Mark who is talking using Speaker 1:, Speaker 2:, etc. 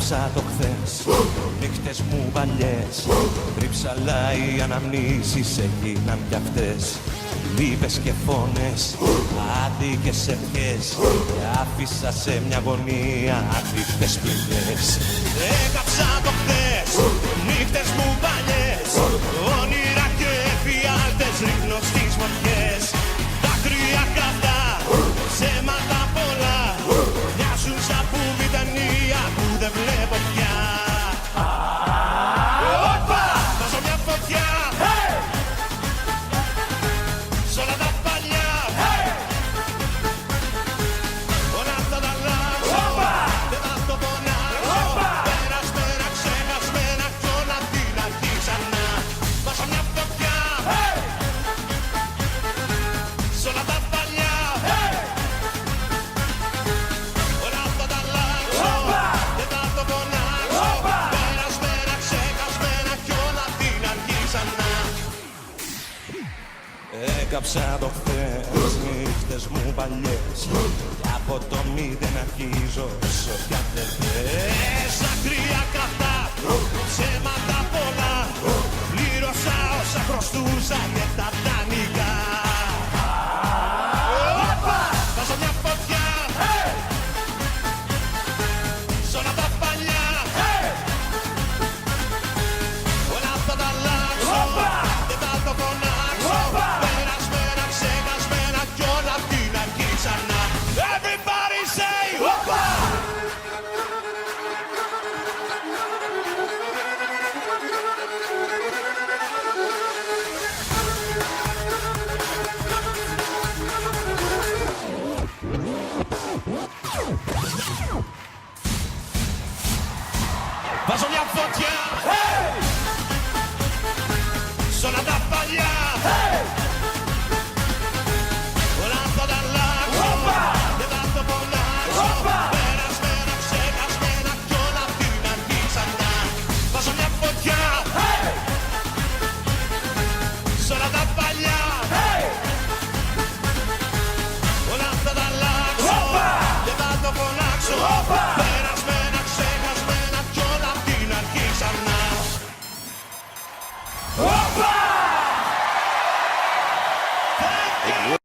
Speaker 1: Έγραψα το χθες, νύχτες μου παλιές. Τρίψαλα οι αναμνήσεις έγιναν κι αυτές. Λύπες και φόνες, άδικες ευχές. Και άφησα σε μια γωνία άδικες πληγές. Έγραψα το χθες, νύχτες μου παλιές. Όνειρα και εφιάλτες ρίχνω στις φωτιές. Δάκρυα καυτά, ψέματα πολλά. Μοιάζουν σαν πουλί ταινία που δεν βλέπω πια. Βάζω μια φωτιά σ' όλα τα παλιά. Όλα αυτά τα αλλάξω, δεν θα το πονάξω. Περασμένα, ξεχασμένα κι όλα την αρχή ξανά. Βάζω μια φωτιά σ' όλα τα παλιά. Όλα αυτά τα αλλάξω, δεν θα το πονάξω. Περασμένα, ξεχασμένα κι όλα την αρχή ξανά. Έκαψα το χθες, νύχτες μου παλιές. Κι από το μηδέν αρχίζω όσο κι αν δεν θες. Ακραία καυτά, ψέματα πολλά. Πλήρωσα όσα χρωστούσα και τα δανεικά. Βάζω μια φωτιά σ' όλα τα παλιά. Όλα αυτά τα αλλάξω, δεν θα το φωνάξω. Περασμένα, ξεχασμένα κι όλα απ' την αρχή ξανά. Everybody say hoppa! Βάζω μια φωτιά σ' όλα τα παλιά. Όλα αυτά τα αλλάξω, δεν θα το πονάξω. Περασμένα, ξεχασμένα κι όλα απ' την αρχή ξανά. Βάζω μια φωτιά σ' όλα τα παλιά. Όλα αυτά τα αλλάξω, δεν θα το πονάξω. Περασμένα, ξεχασμένα κι όλα απ' την αρχή ξανά.